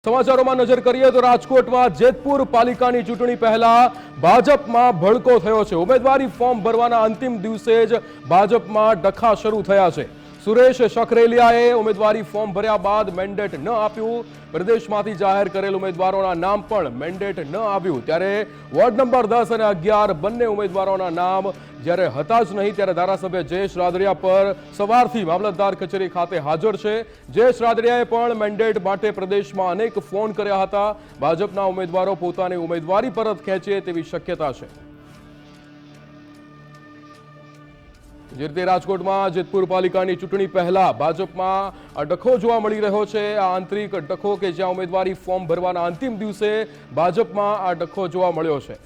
સમાચારોમાં નજર કરીએ તો રાજકોટમાં જેતપુર પાલિકાની ચૂંટણી પહેલા ભાજપમાં ભડકો થયો છે। ઉમેદવારી ફોર્મ ભરવાના અંતિમ દિવસે જ ભાજપમાં ડખા શરૂ થયા છે। સુરેશ સખરેલિયાએ ઉમેદવારી ફોર્મ ભર્યા બાદ મેન્ડેટ ન આપ્યું। પ્રદેશમાંથી જાહેર કરેલ ઉમેદવારોના નામ પણ મેન્ડેટ ન આવ્યું। ત્યારે વોર્ડ નંબર 10 અને 11 બંને ઉમેદવારોના નામ જ્યારે હતા જ નહીં ત્યારે ધારાસભ્ય જયેશ રાદડિયા પર સવારથી મામલતદાર કચેરી ખાતે હાજર છે। જયેશ રાદડિયાએ પણ મેન્ડેટ માટે પ્રદેશમાં અનેક ફોન કર્યા હતા। ભાજપના ઉમેદવારો પોતાની ઉમેદવારી પરત ખેંચે તેવી શક્યતા છે। જે રીતે રાજકોટમાં જેતપુર પાલિકાની ચૂંટણી પહેલા ભાજપમાં ડખો જોવા મળી રહ્યો છે। આ આંતરિક ડખો કે જ્યાં ઉમેદવારી ફોર્મ ભરવાના અંતિમ દિવસે ભાજપમાં આ ડખો જોવા મળ્યો છે।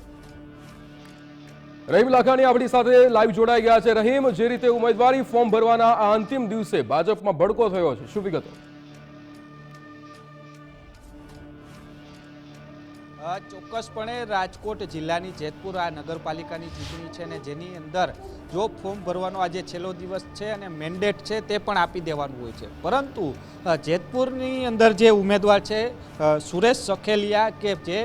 રહીમ લાખાણી આપણી સાથે લાઈવ જોડાઈ ગયા છે। રહીમ, જે રીતે ઉમેદવારી ફોર્મ ભરવાના આ અંતિમ દિવસે ભાજપમાં ભડકો થયો છે, શું વિગતો? ચોક્કસપણે રાજકોટ જિલ્લાની જેતપુર આ નગરપાલિકાની ચૂંટણી છે ને જેની અંદર જો ફોર્મ ભરવાનો આજે છેલ્લો દિવસ છે અને મેન્ડેટ છે તે પણ આપી દેવાનું હોય છે, પરંતુ જેતપુરની અંદર જે ઉમેદવાર છે સુરેશ સખેલિયા કે જે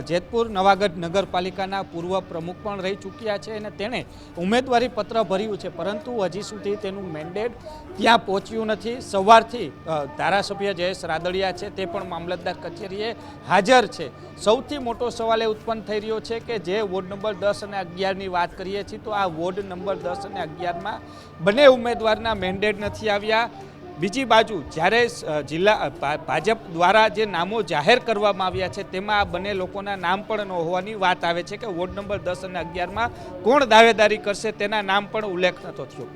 જેતપુર નવાગઢ નગરપાલિકાના પૂર્વ પ્રમુખ પણ રહી ચૂક્યા છે અને તેણે ઉમેદવારી પત્ર ભર્યું છે, પરંતુ હજી સુધી તેનું મેન્ડેટ ત્યાં પહોંચ્યું નથી। સવારથી ધારાસભ્ય જયેશ રાદડિયા છે તે પણ મામલતદાર કચેરીએ હાજર છે। સૌથી મોટો સવાલ એ ઉત્પન્ન થઈ રહ્યો છે કે જે વોર્ડ નંબર 10 અને 11ની વાત કરીએ છીએ તો આ વોર્ડ નંબર 10 અને 11માં બંને ઉમેદવારના મેન્ડેટ નથી આવ્યા। બીજી બાજુ જ્યારે જિલ્લા ભાજપ દ્વારા જે નામો જાહેર કરવામાં આવ્યા છે તેમાં આ બંને લોકોના નામ પણ ન હોવાની વાત આવે છે કે વોર્ડ નંબર 10 અને 11માં કોણ દાવેદારી કરશે તેના નામ પણ ઉલ્લેખ નહોતો થયો।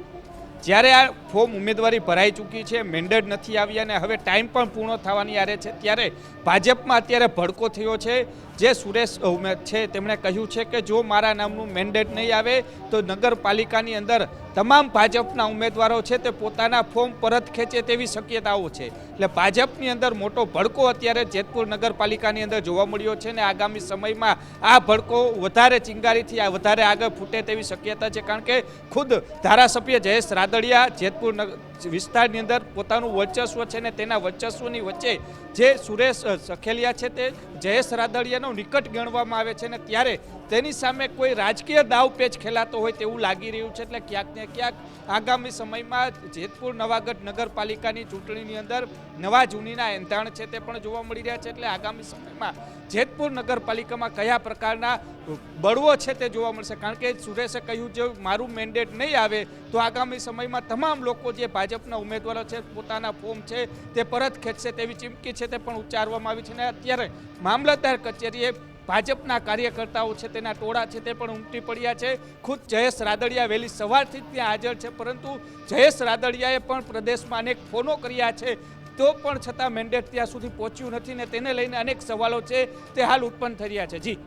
જ્યારે આ ફોર્મ ઉમેદવારી ભરાઈ ચૂકી છે, મેન્ડેટ નથી આવ્યા અને હવે ટાઈમ પણ પૂર્ણ થવાની આરે છે, ત્યારે ભાજપમાં અત્યારે ભડકો થયો છે। જે સુરેશ છે તેમણે કહ્યું છે કે જો મારા નામનું મેન્ડેટ નહીં આવે તો નગરપાલિકાની અંદર તમામ ભાજપના ઉમેદવારો છે તે પોતાના ફોર્મ પરત ખેંચે તેવી શક્યતાઓ છે। એટલે ભાજપની અંદર મોટો ભડકો અત્યારે જેતપુર નગરપાલિકાની અંદર જોવા મળ્યો છે અને આગામી સમયમાં આ ભડકો વધારે ચિંગારીથી વધારે આગળ ફૂટે તેવી શક્યતા છે, કારણ કે ખુદ ધારાસભ્ય જયેશ રાદડિયા જેતપુર વિસ્તારની અંદર પોતાનું વર્ચસ્વ છે ને તેના વર્ચસ્વની વચ્ચે જે સુરેશ સખેલિયા છે તે જયેશ રાદડિયાનો નિકટ ગણવામાં આવે છે ને ત્યારે તેની સામે કોઈ રાજકીય દાવપેચ ખેલાતો હોય તેવું લાગી રહ્યું છે। એટલે ક્યાંક ને ક્યાંક આગામી સમયમાં જેતપુર નવાગઢ નગરપાલિકાની ચૂંટણીની અંદર નવા જૂનીના એંધાણ છે તે પણ જોવા મળી રહ્યા છે। એટલે આગામી સમયમાં જેતપુર નગરપાલિકામાં કયા પ્રકારના બળવો છે તે જોવા મળશે, કારણ કે સુરેશે કહ્યું જો મારું મેન્ડેટ નહીં આવે તો આગામી સમયમાં તમામ લોકો જે ભાજપના ઉમેદવારો છે પોતાના ફોર્મ છે તે પરત ખેંચશે તેવી ચીમકી છે તે પણ ઉચ્ચારવામાં આવી છે। અને અત્યારે મામલતદાર કચેરીએ ભાજપના કાર્યકર્તાઓ છે તેના ટોળા છે તે પણ ઉમટી પડ્યા છે। ખુદ જયેશ રાદડિયા વહેલી સવારથી જ ત્યાં હાજર છે, પરંતુ જયેશ રાદડિયાએ પણ પ્રદેશમાં અનેક ફોનો કર્યા છે તો પણ છતાં મેન્ડેટ ત્યાં સુધી પહોંચ્યું નથી ને તેને લઈને અનેક સવાલો છે તે હાલ ઉત્પન્ન થઈ રહ્યા છે। જી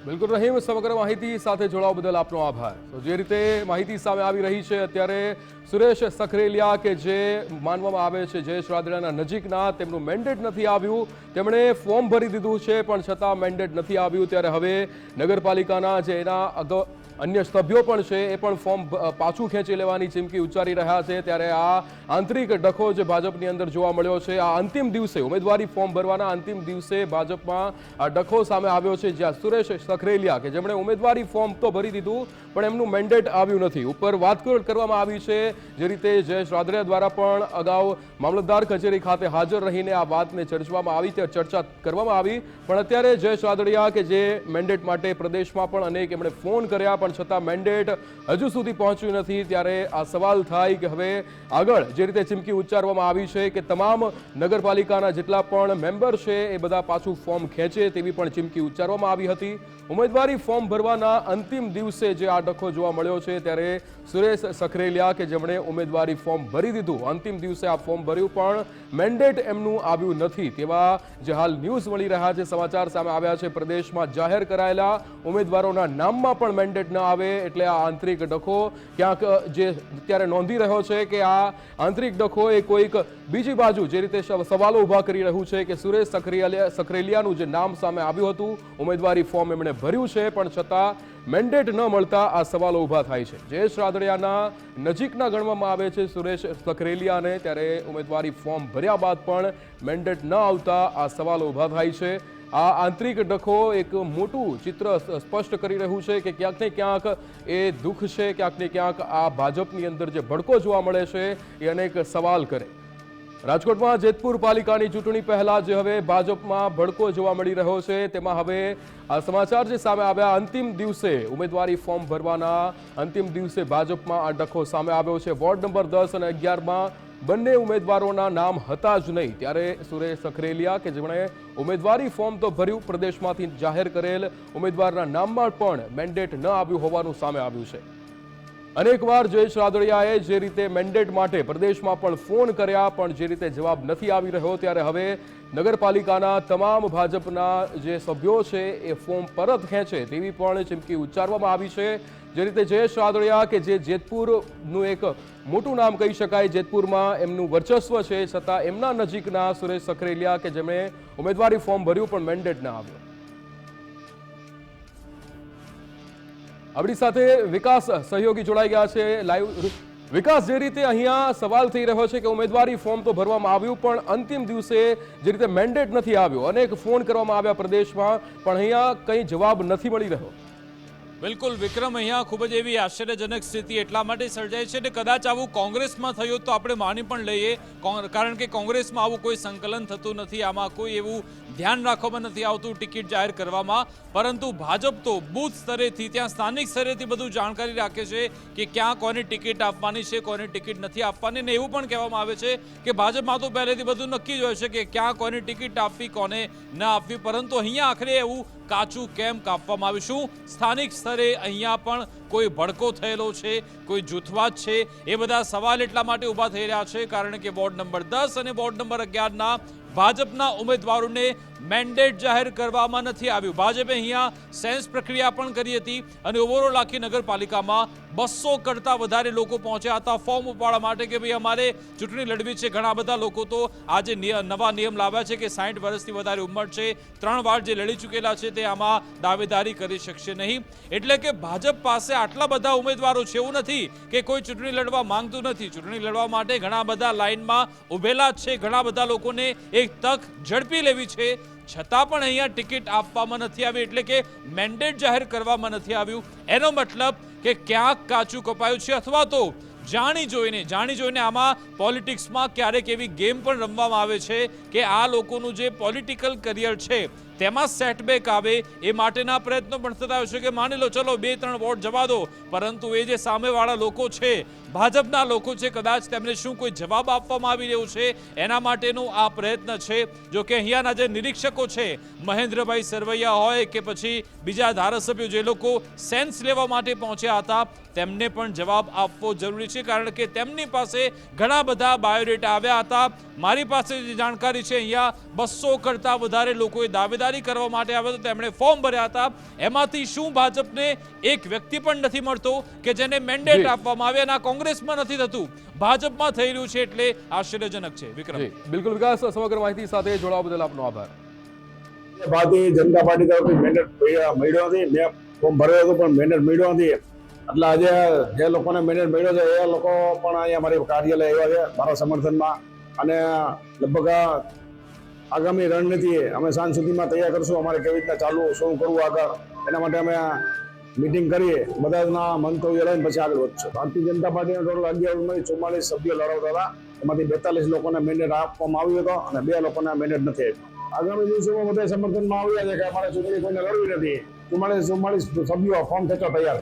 બિલકુલ રહીમ, સમગ્ર માહિતી સાથે જોડાવા બદલ આપનો આભાર। તો જે રીતે માહિતી સામે આવી રહી છે અત્યારે સુરેશ સખરેલિયા કે જે માનવામાં આવે છે જયેશ રાદડિયાના નજીકના, તેમનું મેન્ડેટ નથી આવ્યું। તેમણે ફોર્મ ભરી દીધું છે પણ છતાં મેન્ડેટ નથી આવ્યું। ત્યારે હવે નગરપાલિકાના જે એના અન્ય સભ્યો પણ છે એ પણ ફોર્મ પાછું ખેંચી લેવાની ચીમકી ઉચ્ચારી રહ્યા છે। ત્યારે આ આંતરિક ડખો જે ભાજપની અંદર જોવા મળ્યો છે, આ અંતિમ દિવસે ઉમેદવારી ફોર્મ ભરવાના અંતિમ દિવસે ભાજપમાં આ ડખો સામે આવ્યો છે, જ્યાં સુરેશ સખરેલિયા કે જેમણે ઉમેદવારી ફોર્મ તો ભરી દીધું પણ એમનું મેન્ડેટ આવ્યું નથી। ઉપર વાત કરવામાં આવી છે જે રીતે જયેશ રાદડિયા દ્વારા પણ અગાઉ મામલતદાર કચેરી ખાતે હાજર રહીને આ વાતને ચર્ચવામાં આવી, તે ચર્ચા કરવામાં આવી, પણ અત્યારે જયેશ રાદડિયા કે જે મેન્ડેટ માટે પ્રદેશમાં પણ અનેક એમણે ફોન કર્યા પણ છતાં મેન્ડેટ હજુ સુધી પહોંચ્યું નથી। ત્યારે આ સવાલ થાય કે હવે આગળ જે રીતે ચીમકી ઉચ્ચારવામાં આવી છે કે તમામ નગરપાલિકાના જેટલા પણ મેમ્બર છે એ બધા પાછું ફોર્મ ખેંચે તેવી પણ ચીમકી ઉચ્ચારવામાં આવી હતી। ઉમેદવારી ફોર્મ ભરવાના અંતિમ દિવસે જે આ ડખો જોવા મળ્યો છે ત્યારે સુરેશ સખરેલિયા કે જેમણે ઉમેદવારી ફોર્મ ભરી દીધું, અંતિમ દિવસે આ ફોર્મ ભર્યું પણ મેન્ડેટ એમનું આવ્યું નથી તેવા જે હાલ ન્યૂઝ મળી રહ્યા છે, સમાચાર સામે આવ્યા છે। પ્રદેશમાં જાહેર કરાયેલા ઉમેદવારોના નામમાં પણ મેન્ડેટ ન આવે એટલે આ આંતરિક ડખો ક્યાંક જે અત્યારે નોંધી રહ્યો છે કે આ આંતરિક ડખો એ કોઈક બીજી બાજુ જે રીતે સવાલો ઊભા કરી રહ્યું છે કે સુરેશ સખરેલિયાનું જે નામ સામે આવ્યું હતું, ઉમેદવારી ફોર્મ એમણે ભર્યું છે, પણ છતાં મેન્ડેટ ન મળતા આ સવાલો ઊભા થાય છે. જયેશ રાદડિયાના નજીકના ગણવામાં આવે છે સુરેશ સખરેલિયાને, ત્યારે ઉમેદવારી ફોર્મ ભર્યા બાદ પણ મેન્ડેટ ન આવતા આ સવાલો ઊભા થાય છે. આ આંતરિક ડખો એક મોટું ચિત્ર સ્પષ્ટ કરી રહ્યું છે કે ક્યાંક ને ક્યાંક એ દુઃખ છે, ક્યાંક ને ક્યાંક આ ભાજપની અંદર જે ભડકો જોવા મળે છે એ અનેક સવાલ કરે. રાજકોટમાં જેતપુર પાલિકાની ચૂંટણી પહેલા જે હવે ભાજપમાં ભડકો જોવા મળી રહ્યો છે, તેમાં હવે આ સમાચાર જે સામે આવ્યા, અંતિમ દિવસે ઉમેદવારી ફોર્મ ભરવાના અંતિમ દિવસે ભાજપમાં આ ડખો સામે આવ્યો છે. વોર્ડ નંબર 10 અને 11માં બંને ઉમેદવારોના નામ હતા જ નહીં, ત્યારે સુરેશ સખરેલિયા કે જેમણે ઉમેદવારી ફોર્મ તો ભર્યું, પ્રદેશમાંથી જાહેર કરેલ ઉમેદવારના નામમાં પણ મેન્ડેટ ન આવ્યું હોવાનું સામે આવ્યું છે. અનેકવાર જયેશ રાદડિયાએ જે રીતે મેન્ડેટ માટે પ્રદેશમાં પણ ફોન કર્યા, પણ જે રીતે જવાબ નથી આવી રહ્યો, ત્યારે હવે નગરપાલિકાના તમામ ભાજપના જે સભ્યો છે એ ફોર્મ પરત ખેંચે તેવી પણ ચીમકી ઉચ્ચારવામાં આવી છે. જે રીતે જયેશ રાદડિયા કે જે જેતપુરનું એક મોટું નામ કહી શકાય, જેતપુરમાં એમનું વર્ચસ્વ છે, છતાં એમના નજીકના સુરેશ સખરેલિયા કે જેમણે ઉમેદવારી ફોર્મ ભર્યું પણ મેન્ડેટ ન આવ્યો. આપણી સાથે વિકાસ સહયોગી જોડાઈ ગયા છે લાઈવ. વિકાસ, જે રીતે અહીંયા સવાલ થઈ રહ્યો છે કે ઉમેદવારી ફોર્મ તો ભરવામાં આવ્યું પણ અંતિમ દિવસે જે રીતે મેન્ડેટ નથી આવ્યો, અનેક ફોન કરવામાં આવ્યા પ્રદેશમાં, પણ અહીંયા કંઈ જવાબ નથી મળી રહ્યો. બિલકુલ વિક્રમ, અહીંયા ખૂબ જ એવી આશ્ચર્યજનક સ્થિતિ એટલા માટે સર્જાય છે કે કદાચ આવું કોંગ્રેસમાં થયું તો આપણે માની પણ લઈએ, કારણ કે કોંગ્રેસમાં આવું કોઈ સંકલન થતું નથી, આમાં કોઈ એવું ધ્યાન રાખવામાં નથી આવતું ટિકિટ જાહેર કરવામાં. પરંતુ ભાજપ તો બૂથ સ્તરેથી, ત્યાં સ્થાનિક સ્તરેથી બધું જાણકારી રાખે છે કે ક્યાં કોને ટિકિટ આપવાની છે, કોને ટિકિટ નથી આપવાની. ને એવું પણ કહેવામાં આવે છે કે ભાજપમાં તો પહેલેથી બધું નક્કી જ હોય છે કે ક્યાં કોને ટિકિટ આપવી, કોને ન આપવી. પરંતુ અહીંયા આખરે એવું કાચું કેમ કાપવામાં આવ્યું? શું સ્થાનિક સ્તરે અહીંયા પણ કોઈ ભડકો થયેલો છે, કોઈ જૂથવાદ છે? એ બધા સવાલ એટલા માટે ઊભા થઈ રહ્યા છે કારણ કે વોર્ડ નંબર 10 અને વોર્ડ નંબર 11ના ભાજપના ઉમેદવારોને મેન્ડેટ જાહેર કરવામાં નથી આવ્યું. ભાજપે અહીંયા સેન્સ પ્રક્રિયા પણ કરી હતી અને ઓવરઓલ આખી નગરપાલિકામાં 200 કરતાં વધારે લોકો પહોંચ્યા હતા ફોર્મ ઉપાડવા માટે કે ભાઈ અમારે ચૂંટણી લડવી છે. ઘણા બધા લોકો તો આજે નવા નિયમ લાવ્યા છે કે 60 વર્ષથી વધારે ઉંમર છે, 3 વાર જે લડી ચૂકેલા છે તે આમાં દાવેદારી કરી શકશે નહીં. એટલે કે ભાજપ પાસે આટલા બધા ઉમેદવારો છે, એવું નથી કે કોઈ ચૂંટણી લડવા માંગતું નથી. ચૂંટણી લડવા માટે ઘણા બધા લાઇનમાં ઉભેલા જ છે, ઘણા બધા લોકોને એક તક ઝડપી લેવી છે, છતાં પણ અહીંયા ટિકિટ આપવામાં નથી આવી, એટલે કે મેન્ડેટ જાહેર કરવામાં નથી આવ્યું. એનો મતલબ કે ક્યાંક કાચું કપાયું છે, અથવા તો જાણી જોઈને આમાં પોલિટિક્સમાં ક્યારેક એવી ગેમ પણ રમવામાં આવે છે કે આ લોકોનું જે પોલિટિકલ કરિયર છે તેમાં સેટબેક આવે એ માટેના પ્રયત્નો પણ થતા હોય છે કે માની લો ચલો 2-3 વોટ જવા દો, પરંતુ એ જે સામેવાળા લોકો છે, ભાજપના લોકો છે, કદાચ તેમને શું કોઈ જવાબ આપવામાં આવી રહ્યો છે એના માટેનું આ પ્રયત્ન છે. જો કે અહીંયાના જે નિરીક્ષકો છે, મહેન્દ્રભાઈ સરવૈયા હોય કે પછી બીજા ધારાસભ્યો જે લોકો સેન્સ લેવા માટે પહોંચ્યા હતા, તેમને પણ જવાબ આપવો જરૂરી છે કારણ કે તેમની પાસે ઘણા બધા બાયોડેટા આવ્યા હતા. મારી પાસે જે જાણકારી છે, અહીંયા 200 કરતાં વધારે લોકોએ દાવેદારી કરવા માટે આવ્યા હતા, તેમણે ફોર્મ ભર્યા હતા. એમાંથી શું ભાજપને એક વ્યક્તિ પણ નથી મળતો કે જેને મેન્ડેટ આપવામાં આવે, અને કોંગ્રેસમાં નથી થતું, ભાજપમાં થઈ રહ્યું છે, એટલે આશ્ચર્યજનક છે. વિક્રમ, બિલકુલ વિકાસ, સમગ્ર માહિતી સાથે જોડાવા બદલ આપનો આભાર. ભારતીય જનતા પાર્ટી તરફથી મેન્ડેટ મળ્યો નથી. મેં ફોર્મ ભર્યો હતો પણ મેન્ડેટ મળ્યો નથી. એટલે આજે જે લોકોને મેન્ડેટ મળ્યો છે એ લોકો પણ અહીંયા મારી કાર્યાલય આવ્યા છે મારા સમર્થનમાં, અને લગભગ આગામી રણનીતિ અમે સાંજ સુધીમાં તૈયાર કરશું. અમારે કેવી રીતના ચાલવું, શું કરવું આગળ, એના માટે અમે મીટિંગ કરીએ, બધાના મંતવ્ય લઈને પછી આગળ વધશું. ભારતીય જનતા પાર્ટીના ટોટલ 11માંથી 44 સભ્યો લડાવતા હતા, એમાંથી 42 લોકોને મેન્ડેટ આપવામાં આવ્યો હતો અને 2 લોકોને મેન્ડેટ નથી આપ્યું. આગામી દિવસોમાં બધા સમર્થનમાં આવ્યા છે કે અમારે ચૂંટણી કોઈને લડવી નથી. 44 સભ્યો ફોર્મ ખેંચવા તૈયાર.